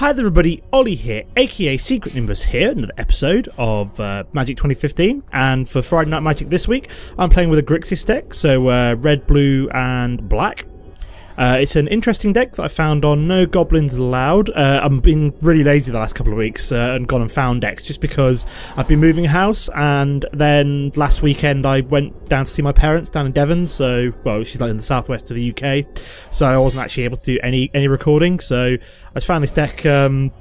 Hi there everybody, Ollie here, aka Secret Nimbus here, another episode of Magic 2015, and for Friday Night Magic this week, I'm playing with a Grixis deck, so red, blue and black. It's an interesting deck that I found on No Goblins Allowed. I've been really lazy the last couple of weeks and gone and found decks just because I've been moving house, and then last weekend I went down to see my parents down in Devon, so, well, she's like in the southwest of the UK, so I wasn't actually able to do any recording, so I found this deck on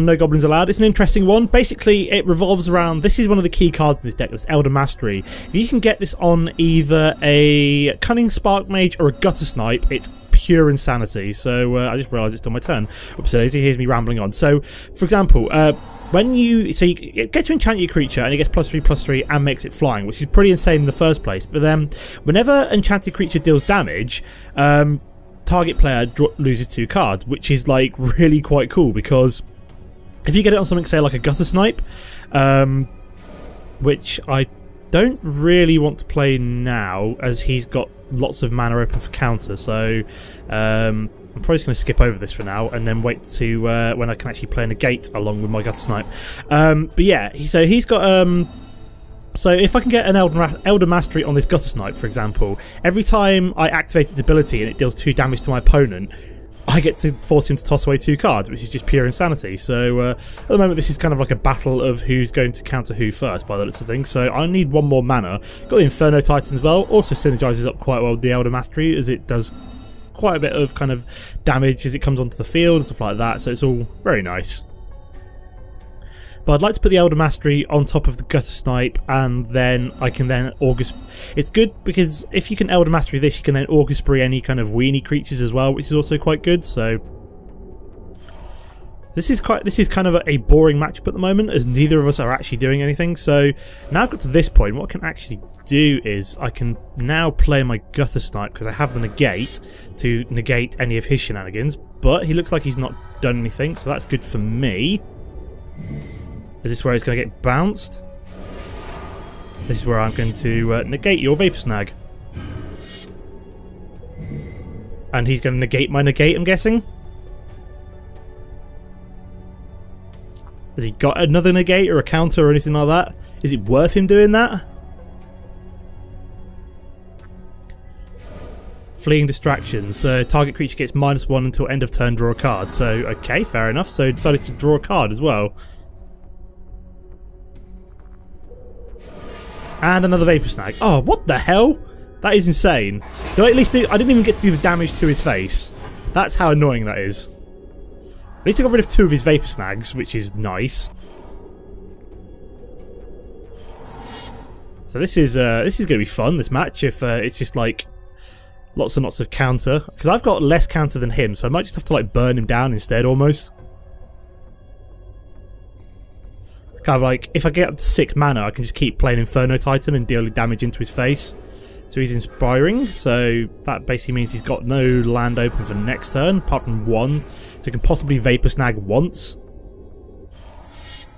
No Goblins Allowed. It's an interesting one. Basically, it revolves around... This is one of the key cards in this deck, this Elder Mastery. If you can get this on either a Cunning Spark Mage or a Gutter Snipe, it's pure insanity. So, I just realised it's on my turn. Oops, so here's me rambling on. So, for example, when you get to enchant your creature and it gets +3/+3 and makes it flying, which is pretty insane in the first place. But then, whenever enchanted creature deals damage, target player loses 2 cards, which is like really quite cool, because if you get it on something, say like a Gutter Snipe, which I don't really want to play now as he's got lots of mana open for counter, so I'm probably just going to skip over this for now and then wait to when I can actually play Negate along with my Gutter Snipe. But yeah, so he's got so if I can get an Elder Mastery on this Gutter Snipe, for example, every time I activate its ability and it deals 2 damage to my opponent, I get to force him to toss away 2 cards, which is just pure insanity. So at the moment this is kind of like a battle of who's going to counter who first by the looks of things. So I need 1 more mana. Got the Inferno Titan as well, also synergizes up quite well with the Elder Mastery, as it does quite a bit of kind of damage as it comes onto the field and stuff like that, so it's all very nice. But I'd like to put the Elder Mastery on top of the Gutter Snipe, and then I can then August... It's good because if you can Elder Mastery this, you can then August Spree any kind of weenie creatures as well, which is also quite good, so... This is kind of a boring matchup at the moment, as neither of us are actually doing anything, so now I've got to this point, what I can actually do is I can now play my Gutter Snipe, because I have the Negate to negate any of his shenanigans, but he looks like he's not done anything, so that's good for me. Is this where it's going to get bounced? This is where I'm going to negate your Vapor Snag. And he's going to negate my negate, I'm guessing? Has he got another negate or a counter or anything like that? Is it worth him doing that? Fleeing Distraction. So target creature gets -1 until end of turn, draw a card. So, okay, fair enough. So he decided to draw a card as well. And another Vapor Snag. Oh, what the hell? That is insane. Did I at least do... I didn't even get to do the damage to his face. That's how annoying that is. At least I got rid of 2 of his Vapor Snags, which is nice. So this is going to be fun, this match, if it's just like lots and lots of counter. Because I've got less counter than him, so I might just have to like burn him down instead, almost. Kind of like, if I get up to 6 mana, I can just keep playing Inferno Titan and deal damage into his face. So he's Inspiring, so that basically means he's got no land open for next turn, apart from Wand. So he can possibly Vapor Snag once.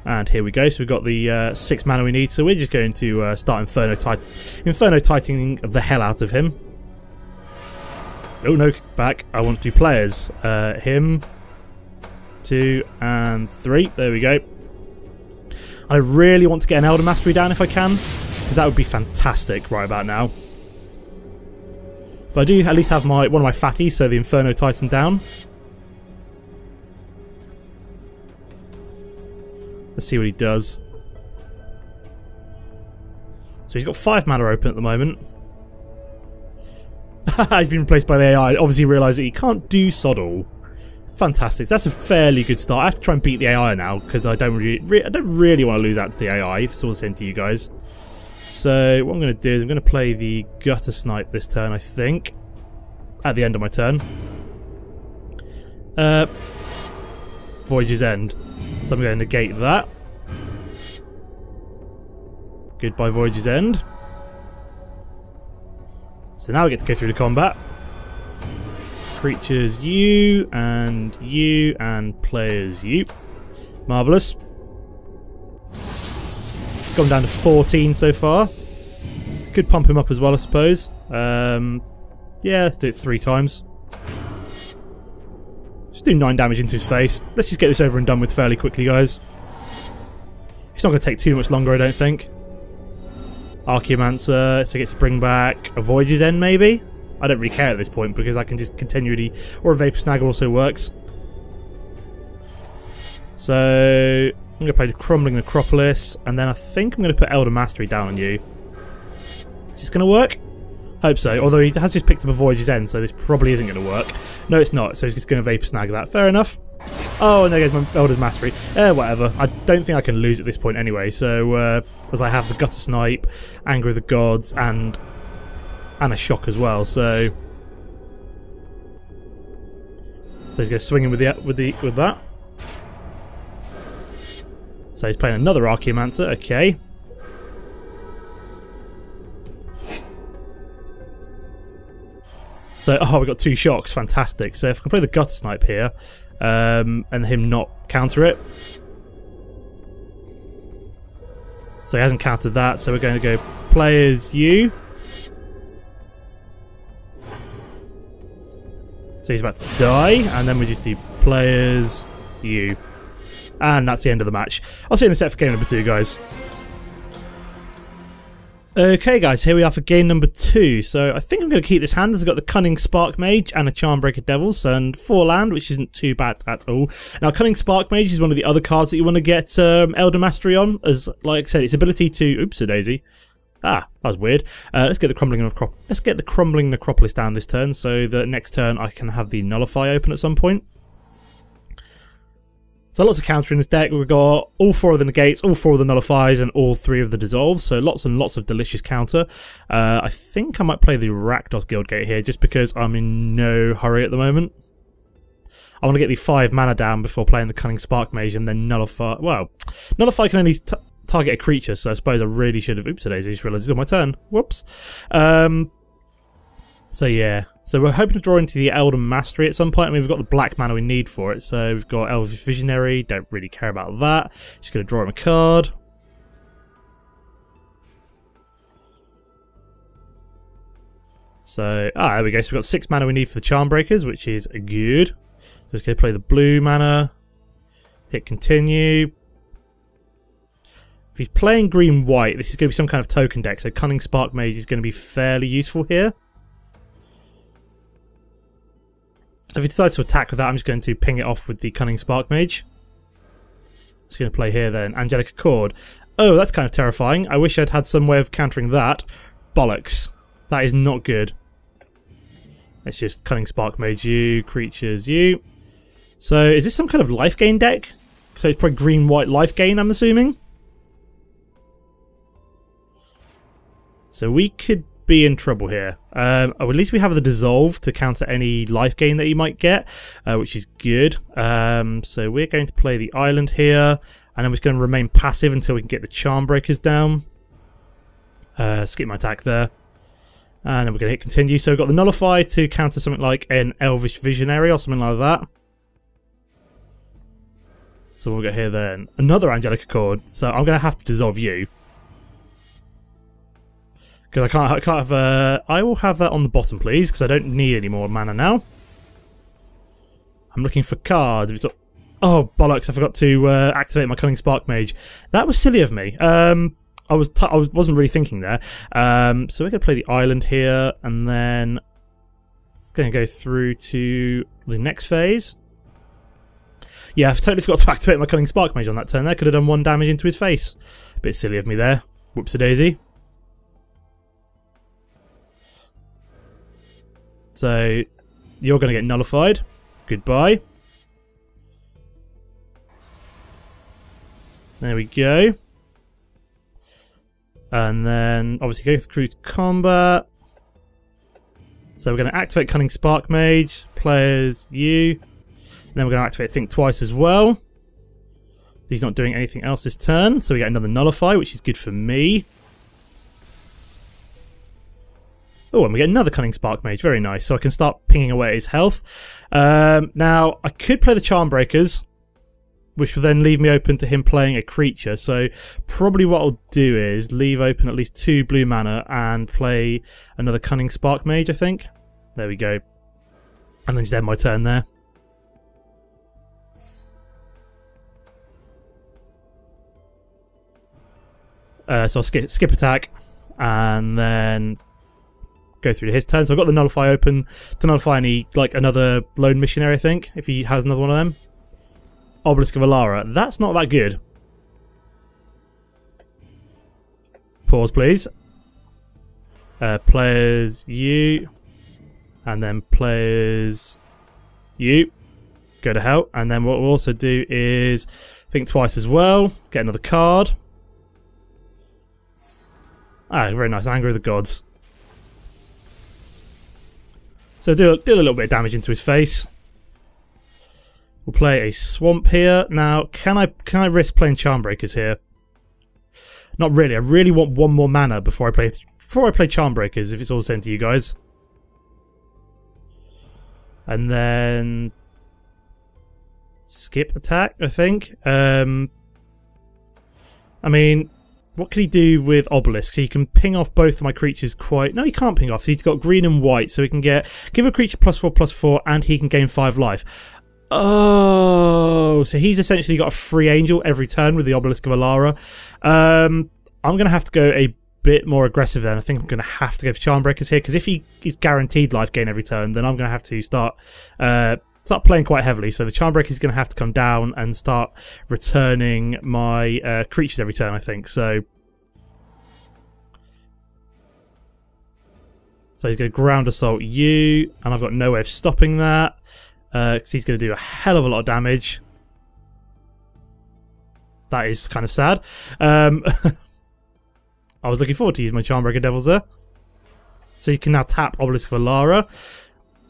And here we go, so we've got the 6 mana we need, so we're just going to start Inferno Titaning the hell out of him. Oh no, back, I want to do players. Him, 2 and 3, there we go. I really want to get an Elder Mastery down if I can, because that would be fantastic right about now. But I do at least have one of my fatties, so the Inferno Titan down. Let's see what he does. So he's got 5 mana open at the moment. He's been replaced by the AI. Obviously realised that he can't do Soddle. Fantastic. So that's a fairly good start. I have to try and beat the AI now because I don't really want to lose out to the AI, if it's all the same to you guys. So what I'm going to do is I'm going to play the Gutter Snipe this turn, I think. At the end of my turn. Voyage's End. So I'm going to negate that. Goodbye Voyage's End. So now we get to go through the combat. Creatures you and players you. Marvellous. It's gone down to 14 so far. Could pump him up as well, I suppose. Yeah, let's do it 3 times. Just do 9 damage into his face. Let's just get this over and done with fairly quickly, guys. It's not going to take too much longer, I don't think. Archaeomancer, so he gets to bring back a Voyage's End, maybe? I don't really care at this point because I can just continually... Or a Vapor Snagger also works. So... I'm going to play Crumbling Necropolis, and then I think I'm going to put Elder Mastery down on you. Is this going to work? Hope so, although he has just picked up a Voyage's End, so this probably isn't going to work. No, it's not, so he's just going to Vapor Snag that. Fair enough. Oh, and there goes my Elder's Mastery. Whatever. I don't think I can lose at this point anyway, so as I have the Gutter Snipe, Anger of the Gods, and a Shock as well, so... So he's going to swing in with that. So he's playing another Archaeomancer, okay. So, oh, we've got 2 shocks, fantastic. So if I can play the Gutter Snipe here, and him not counter it. So he hasn't countered that, so we're going to go players U. So he's about to die, and then we just do players U. And that's the end of the match. I'll see you in the set for game number 2, guys. Okay, guys, here we are for game number 2. So I think I'm going to keep this hand as I've got the Cunning Spark Mage and a Charmbreaker Devils and 4 land, which isn't too bad at all. Now, Cunning Spark Mage is one of the other cards that you want to get Elder Mastery on, as, like I said, its ability to... Oops, a daisy. Ah, that was weird. Let's get the Crumbling Necropolis down this turn, so that next turn I can have the Nullify open at some point. So lots of counter in this deck. We've got all 4 of the negates, all 4 of the nullifies, and all 3 of the dissolves. So lots and lots of delicious counter. I think I might play the Rakdos Guildgate here, just because I'm in no hurry at the moment. I want to get the 5 mana down before playing the Cunning Spark Mage, and then nullify. Well, nullify can only target a creature, so I suppose I really should have. Oops, I just realised it's on my turn. Whoops. So yeah. So we're hoping to draw into the Elder Mastery at some point. I mean, we've got the black mana we need for it. So we've got Elvish Visionary. Don't really care about that. Just going to draw him a card. So, there we go. So we've got 6 mana we need for the Charmbreakers, which is good. Just going to play the blue mana. Hit continue. If he's playing green-white, this is going to be some kind of token deck. So Cunning Spark Mage is going to be fairly useful here. So if he decides to attack with that, I'm just going to ping it off with the Cunning Spark Mage. Just going to play here then. Angelic Accord. Oh, that's kind of terrifying. I wish I'd had some way of countering that. Bollocks. That is not good. It's just Cunning Spark Mage you, creatures you. So is this some kind of life gain deck? So it's probably green-white life gain, I'm assuming. So we could be in trouble here. Or at least we have the dissolve to counter any life gain that you might get, which is good. So we're going to play the island here, and then we're going to remain passive until we can get the Charmbreakers down. Skip my attack there. And then we're going to hit continue. So we've got the Nullify to counter something like an Elvish Visionary or something like that. So we'll go here then. Another Angelic Accord. So I'm going to have to dissolve you. Because I can't have I will have that on the bottom, please, because I don't need any more mana now. I'm looking for cards. Oh, bollocks, I forgot to activate my Cunning Spark Mage. That was silly of me. I wasn't really thinking there. So we're going to play the island here, and then it's going to go through to the next phase. Yeah, I totally forgot to activate my Cunning Spark Mage on that turn there. Could have done 1 damage into his face. Bit silly of me there. Whoops-a-daisy. So, you're going to get nullified. Goodbye. There we go. And then, obviously, go through to combat. So, we're going to activate Cunning Spark Mage. Players, you. And then we're going to activate Think Twice as well. He's not doing anything else this turn. So, we get another nullify, which is good for me. Oh, and we get another Cunning Spark Mage. Very nice. So I can start pinging away at his health. Now, I could play the Charmbreakers, which will then leave me open to him playing a creature. So probably what I'll do is leave open at least 2 blue mana and play another Cunning Spark Mage, I think. There we go. And then just end my turn there. So I'll skip attack, and then go through to his turn. So I've got the nullify open to nullify any, like, another lone missionary, I think, if he has another one of them. Obelisk of Alara. That's not that good. Pause, please. Players you, and then players you. Go to hell. And then what we'll also do is think twice as well. Get another card. Ah, very nice. Anger of the Gods. So do a little bit of damage into his face. We'll play a Swamp here. Now, can I risk playing Charmbreakers here? Not really. I really want one more mana before I play Charmbreakers, if it's all the same to you guys. And then skip attack, I think. I mean, what can he do with Obelisk? So he can ping off both of my creatures quite... No, he can't ping off. So he's got green and white, so he can give a creature +4/+4, and he can gain 5 life. Oh, so he's essentially got a free angel every turn with the Obelisk of Alara. I'm going to have to go a bit more aggressive then. I think I'm going to have to go for Charmbreakers here, because if he's guaranteed life gain every turn, then I'm going to have to start playing quite heavily. So the Charmbreaker is going to have to come down and start returning my creatures every turn, I think. So he's going to ground assault you, and I've got no way of stopping that. Because he's going to do a hell of a lot of damage. That is kind of sad. I was looking forward to using my Charmbreaker Devils there. So you can now tap Obelisk of Alara.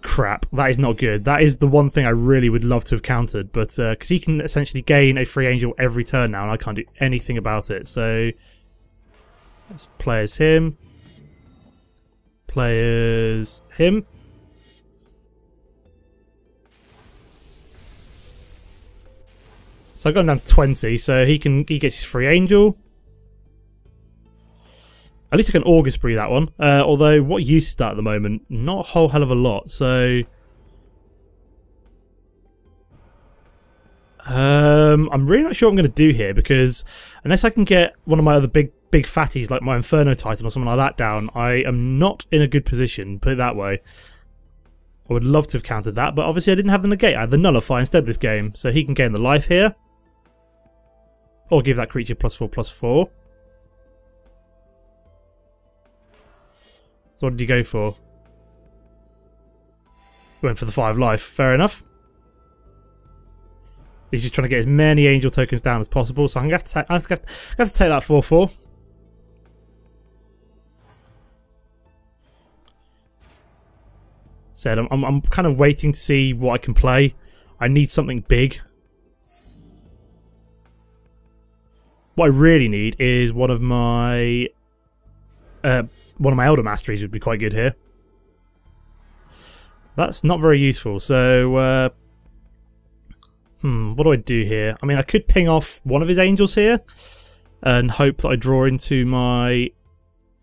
Crap, that is not good. That is the one thing I really would love to have countered. But because he can essentially gain a free angel every turn now, and I can't do anything about it. So let's play as him. Play as him. So I've gone down to 20, so he gets his free angel. At least I can August Brew that one. Although, what use is that at the moment? Not a whole hell of a lot, so... I'm really not sure what I'm going to do here, because unless I can get one of my other big fatties, like my Inferno Titan or something like that down, I am not in a good position, put it that way. I would love to have countered that, but obviously I didn't have the negate. I had the nullify instead this game, so he can gain the life here. Or give that creature +4/+4. So what did you go for? Went for the 5 life. Fair enough. He's just trying to get as many angel tokens down as possible, so I'm going to have to take that 4/4. Said I'm kind of waiting to see what I can play. I need something big. What I really need is one of my Elder Masteries would be quite good here. That's not very useful. So what do I do here? I mean, I could ping off one of his angels here and hope that I draw into my...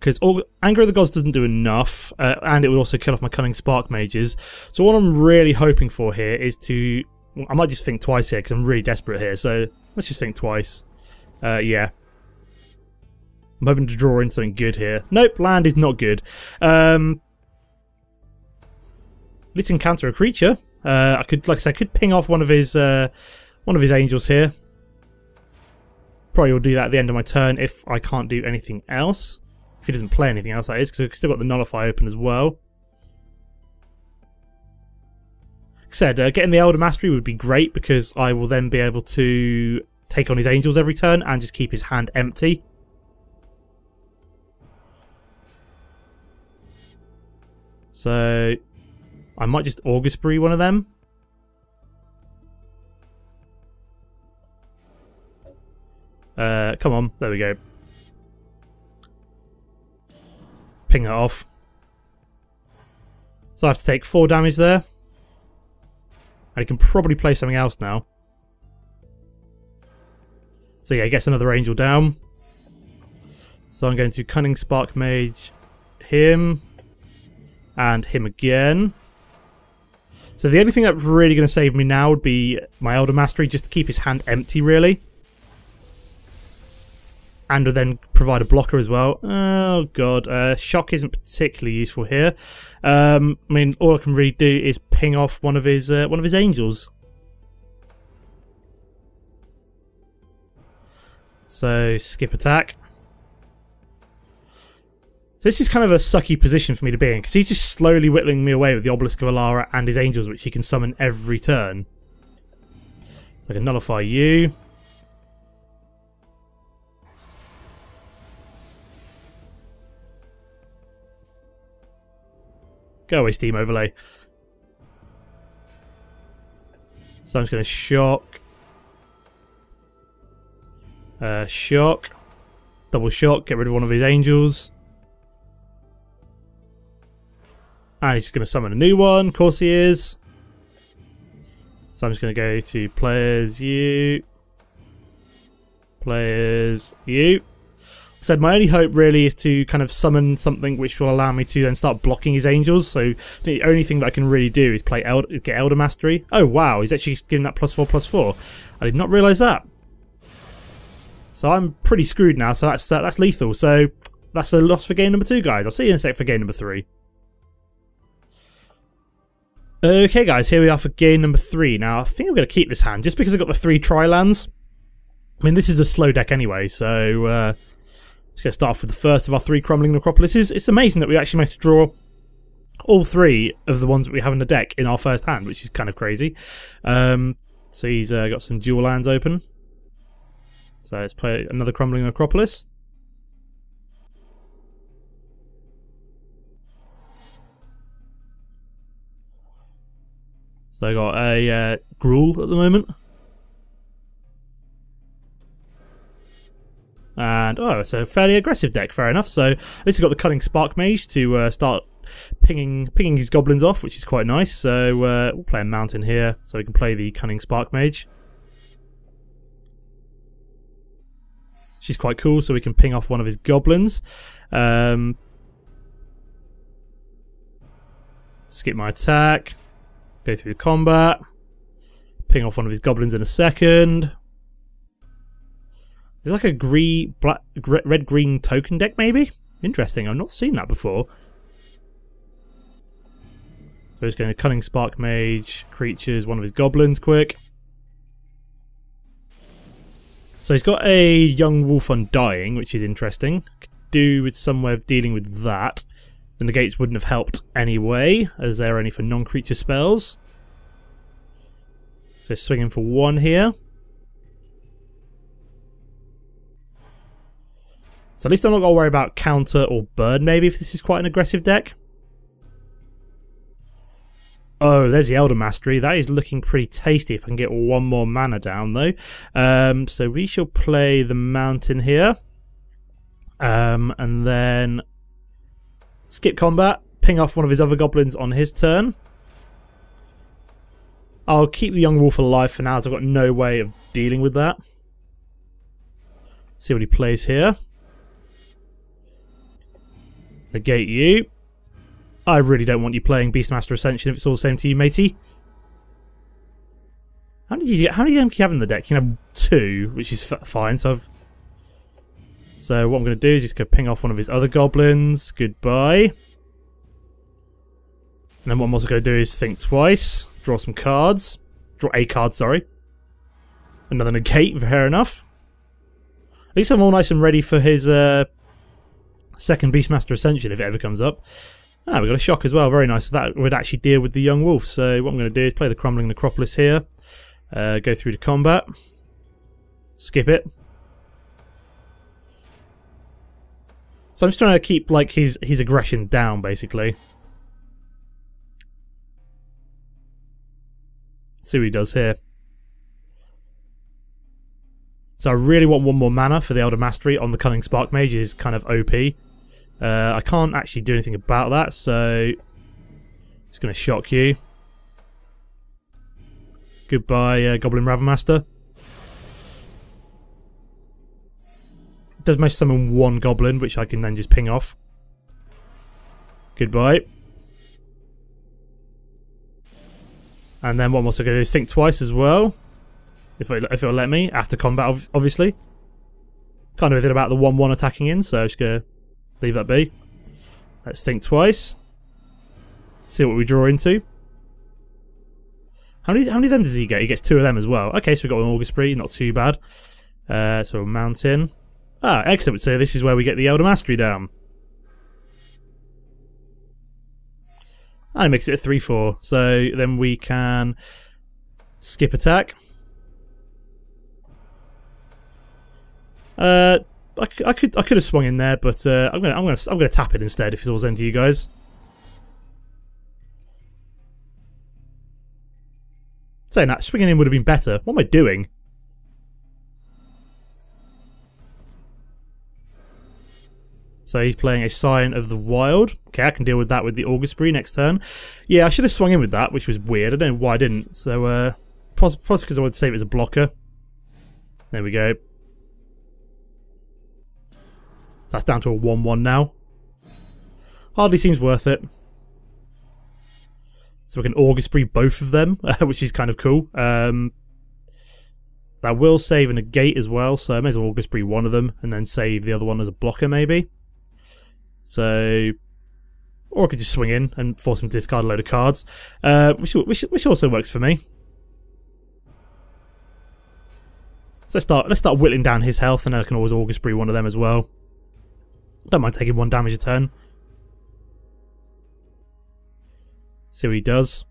Because Anger of the Gods doesn't do enough, and it would also kill off my Cunning Spark Mages. So what I'm really hoping for here is to... I might just think twice here, because I'm really desperate here. So let's just think twice. Yeah. I'm hoping to draw in something good here. Nope, land is not good. At least I can counter a creature. I could, like I said, I could ping off one of his angels here. Probably will do that at the end of my turn if I can't do anything else. If he doesn't play anything else, that is, because I've still got the nullify open as well. Like I said, getting the Elder Mastery would be great, because I will then be able to take on his angels every turn and just keep his hand empty. So I might just August Brew one of them. Come on, there we go. Ping it off. So I have to take 4 damage there. And he can probably play something else now. So yeah, he gets another angel down. So I'm going to Cunning Spark Mage him. And him again. So the only thing that's really going to save me now would be my Elder Mastery, just to keep his hand empty, really. and then provide a blocker as well. Oh god, shock isn't particularly useful here. I mean, all I can really do is ping off one of his angels. So skip attack. So this is kind of a sucky position for me to be in, because he's just slowly whittling me away with the Obelisk of Alara and his angels, which he can summon every turn. So I can nullify you. Go away, Steam Overlay. So I'm just going to shock. Shock. Double shock, get rid of one of his angels. And he's just going to summon a new one, of course he is. So I'm just going to go to players, you. Players, you. Said my only hope really is to kind of summon something which will allow me to then start blocking his angels. So the only thing that I can really do is get Elder Mastery. Oh wow, he's actually giving that +4/+4. I did not realise that. So I'm pretty screwed now. So that's lethal. So that's a loss for game number 2, guys. I'll see you in a sec for game number 3. Okay, guys, here we are for game number 3. Now I think I'm going to keep this hand just because I've got the 3 tri-lands. I mean, this is a slow deck anyway, so. Just going to start off with the first of our 3 Crumbling Necropolises. It's amazing that we actually managed to draw all 3 of the ones that we have in the deck in our first hand, which is kind of crazy. So he's got some dual lands open. So let's play another Crumbling Necropolis. So I got a Gruul at the moment. And, oh, it's a fairly aggressive deck, fair enough. So, at least I've got the Cunning Spark Mage to start pinging his goblins off, which is quite nice. So, we'll play a Mountain here, so we can play the Cunning Spark Mage. She's quite cool, so we can ping off one of his goblins. Skip my attack. Go through combat. Ping off one of his goblins in a second. It's like a red-green token deck, maybe? Interesting, I've not seen that before. So he's going to Cunning Spark Mage, creatures, one of his goblins, quick. So he's got a Young Wolf Undying, which is interesting. Could do with some way of dealing with that. The negates wouldn't have helped anyway, as they're only for non-creature spells. So swinging for 1 here. So at least I'm not going to worry about counter or burn maybe if this is quite an aggressive deck. Oh, there's the Elder Mastery. That is looking pretty tasty if I can get 1 more mana down though. So we shall play the Mountain here. And then skip combat, ping off one of his other goblins on his turn. I'll keep the Young Wolf alive for now as I've got no way of dealing with that. See what he plays here. Negate you. I really don't want you playing Beastmaster Ascension if it's all the same to you, matey. How many do you have in the deck? You can have 2, which is fine. So what I'm going to do is just go ping off one of his other goblins. Goodbye. And then what I'm also going to do is think twice. Draw some cards. Draw a card, sorry. Another negate, fair enough. At least I'm all nice and ready for his second Beastmaster Ascension if it ever comes up. Ah, we got a shock as well, very nice. That would actually deal with the Young Wolf. So what I'm going to do is play the Crumbling Necropolis here. Go through to combat. Skip it. So I'm just trying to keep like his aggression down, basically. See what he does here. So I really want 1 more mana for the Elder Mastery on the Cunning Spark Mage. Is kind of OP. I can't actually do anything about that, so just going to shock you. Goodbye, Goblin Ravenmaster. Does manage to summon 1 goblin, which I can then just ping off. Goodbye. And then what I'm also going to do is think twice as well. If it'll let me, after combat, obviously. Kind of a bit about the 1-1 attacking in, so just gonna leave that be. Let's think twice. See what we draw into. How many of them does he get? He gets 2 of them as well. Okay, so we've got an August not too bad. So a mountain. Ah, excellent. So this is where we get the Elder Mastery down. And it makes it a 3-4. So then we can skip attack. I could have swung in there, but I'm gonna tap it instead if it's all sent to you guys. Saying that, swinging in would have been better. What am I doing? So he's playing a Sign of the Wild. Okay, I can deal with that with the Augustbury next turn. Yeah, I should have swung in with that, which was weird. I don't know why I didn't. So, possibly because I wanted to save it as a blocker. There we go. So that's down to a 1-1 now. Hardly seems worth it. So we can Augustbury both of them, which is kind of cool. That will save a negate as well, so I may as well Augustbury one of them and then save the other one as a blocker maybe. So, or I could just swing in and force him to discard a load of cards, which also works for me. So let's start whittling down his health, and then I can always Augustbury one of them as well. Don't mind taking 1 damage a turn. See what he does.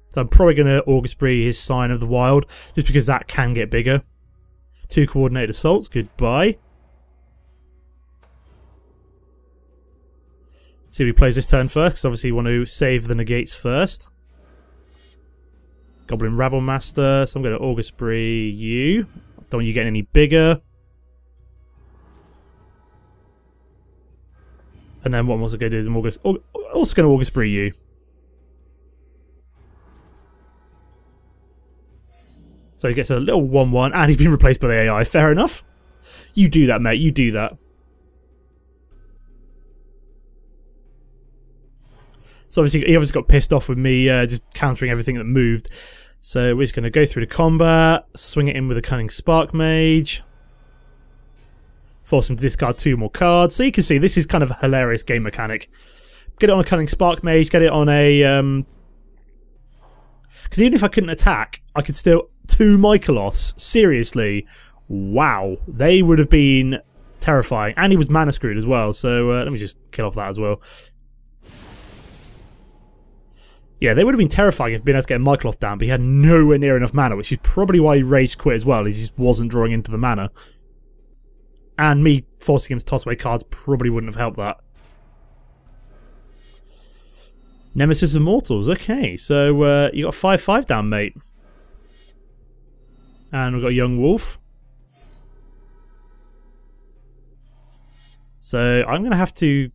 So I'm probably going to Augustbury his Sign of the Wild, just because that can get bigger. 2 coordinated assaults, goodbye. See if he plays this turn first, because obviously you want to save the negates first. Goblin Rabble Master, so I'm going to Augustbury you. Don't want you getting any bigger. And then what I'm also going to do is I'm also going to Augustbury you. So he gets a little 1-1, and he's been replaced by the AI. Fair enough. You do that, mate. You do that. So he obviously got pissed off with me just countering everything that moved. So we're just going to go through the combat, swing it in with a Cunning Spark Mage. Force him to discard 2 more cards. So you can see this is kind of a hilarious game mechanic. Get it on a Cunning Spark Mage, get it on a... Because even if I couldn't attack, I could still... 2 Mykolos. Seriously. Wow. They would have been terrifying. And he was mana screwed as well, so let me just kill off that as well. Yeah, they would have been terrifying if being able to get a Mykolos down, but he had nowhere near enough mana, which is probably why he rage quit as well. He just wasn't drawing into the mana. And me forcing him to toss away cards probably wouldn't have helped that. Nemesis of Mortals. Okay, so you got 5/5 down, mate. And we've got a Young Wolf. So I'm going to have to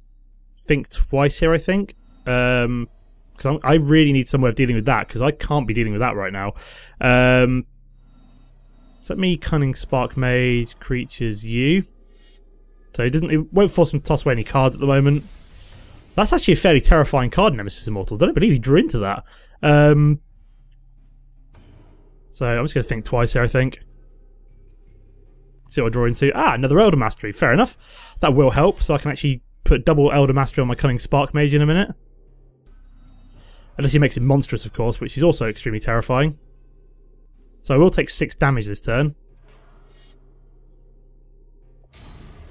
think twice here, I think. Because I really need some way of dealing with that, because I can't be dealing with that right now. So let me Cunning Spark Mage, creatures you. So it won't force him to toss away any cards at the moment. That's actually a fairly terrifying card, Nemesis Immortals. I don't believe he drew into that. So I'm just going to think twice here, I think. See what I draw into. Ah, another Elder Mastery. Fair enough. That will help, so I can actually put double Elder Mastery on my Cunning Spark Mage in a minute. Unless he makes it monstrous, of course, which is also extremely terrifying. So I will take 6 damage this turn.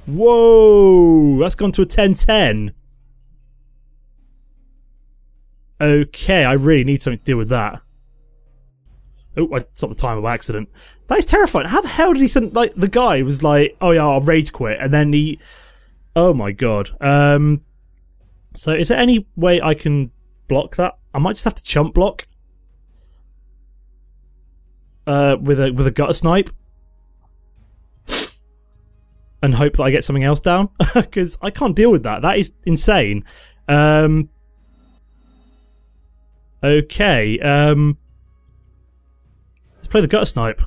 Whoa! That's gone to a 10-10. Okay, I really need something to deal with that. Oh, I stopped the timer by accident. That is terrifying. How the hell did he send... Like, the guy was like, oh yeah, I'll rage quit. And then he... Oh my god. So is there any way I can block that? I might just have to chump block. With a gutter snipe. And hope that I get something else down. Because I can't deal with that. That is insane. Okay. Let's play the gutter snipe.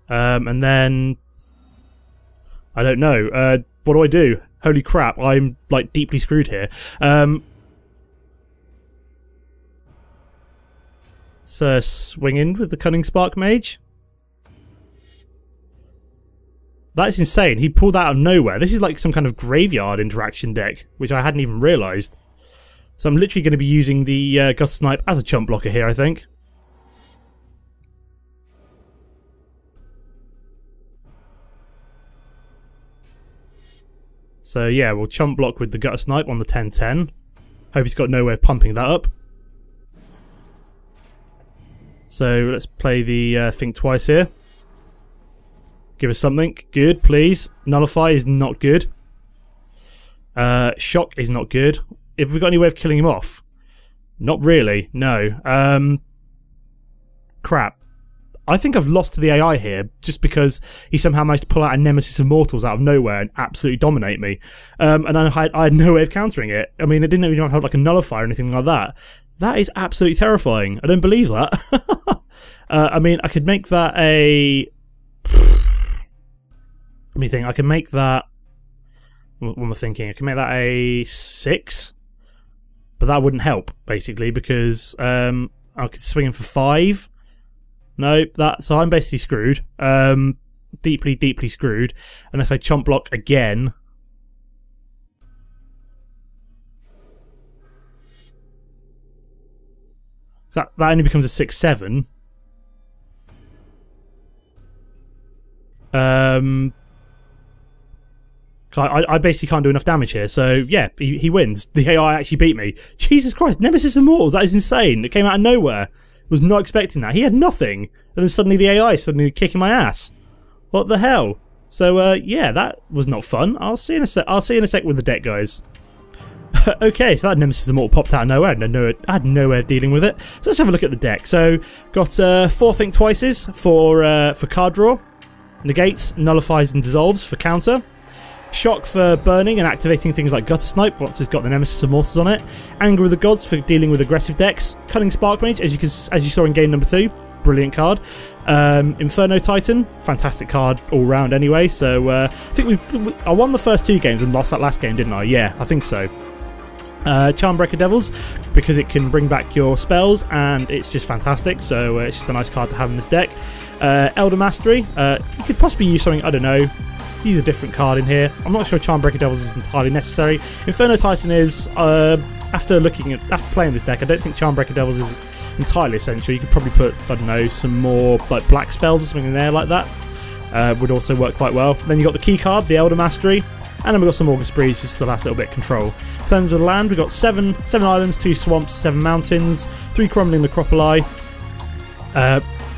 And then... I don't know. What do I do? Holy crap, I'm like deeply screwed here. So swing in with the Cunning Spark Mage. That is insane. He pulled that out of nowhere. This is like some kind of graveyard interaction deck, which I hadn't even realised. So I'm literally going to be using the Gutter Snipe as a chump blocker here, I think. So yeah, we'll chump block with the Gutter Snipe on the 10-10. Hope he's got no way of pumping that up. So let's play the Think Twice here. Give us something. Good, please. Nullify is not good. Shock is not good. Have we got any way of killing him off? Not really, no. Crap. I think I've lost to the AI here, just because he somehow managed to pull out a Nemesis of Mortals out of nowhere and absolutely dominate me. And I had no way of countering it. I mean, it didn't even have like a nullifier or anything like that. That is absolutely terrifying. I don't believe that. I mean, I could make that a... Let me think. I can make that... What am I thinking? I can make that a 6. But that wouldn't help, basically, because I could swing him for 5. No, so I'm basically screwed. Deeply, deeply screwed. Unless I chump block again. That only becomes a 6-7. I basically can't do enough damage here, so yeah, he wins. The AI actually beat me. Jesus Christ, Nemesis Immortals, that is insane. It came out of nowhere. Was not expecting that. He had nothing, and then suddenly the AI suddenly kicking my ass. What the hell? So yeah, that was not fun. I'll see you in a sec. I'll see you in a sec with the deck, guys. Okay, so that Nemesis Immortal popped out of nowhere. I had no way of dealing with it. So let's have a look at the deck. So got 4 Think Twices for card draw, negates, nullifies, and dissolves for counter. Shock for burning and activating things like Gutter Snipe once it's got the Nemesis Immortals on it. Anger of the Gods for dealing with aggressive decks. Cunning Spark Mage, as you saw in game number 2, brilliant card. Inferno Titan, fantastic card all round anyway. So I think I won the first 2 games and lost that last game, didn't I? Yeah, I think so. Charmbreaker Devils, because it can bring back your spells and it's just fantastic, so it's just a nice card to have in this deck. Elder Mastery, you could possibly use something, I don't know, use a different card in here. I'm not sure Charmbreaker Devils is entirely necessary. Inferno Titan is, after playing this deck, I don't think Charmbreaker Devils is entirely essential. You could probably put, I don't know, some more like black spells or something in there like that. Would also work quite well. Then you got the key card, the Elder Mastery. And then we've got some August Breeze, just the last little bit of control. In terms of the land, we've got 7 islands, 2 swamps, 7 mountains, 3 crumbling necropoli,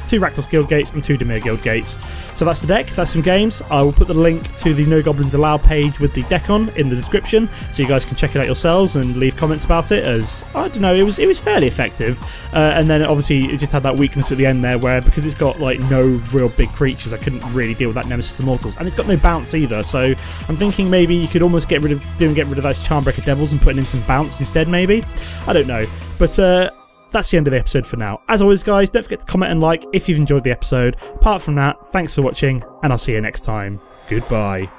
2 Rakdos Guild Gates, and 2 Dimir Guild Gates. So that's the deck, that's some games. I will put the link to the No Goblins Allowed page with the deck on in the description, so you guys can check it out yourselves and leave comments about it, as, I don't know, it was fairly effective. And then obviously it just had that weakness at the end there, where because it's got like no real big creatures, I couldn't really deal with that Nemesis Immortals. And it's got no bounce either, so I'm thinking maybe you could almost get rid of those Charmbreaker Devils and putting in some bounce instead, maybe? I don't know. But that's the end of the episode for now. As always, guys, don't forget to comment and like if you've enjoyed the episode. Apart from that, thanks for watching, and I'll see you next time. Goodbye.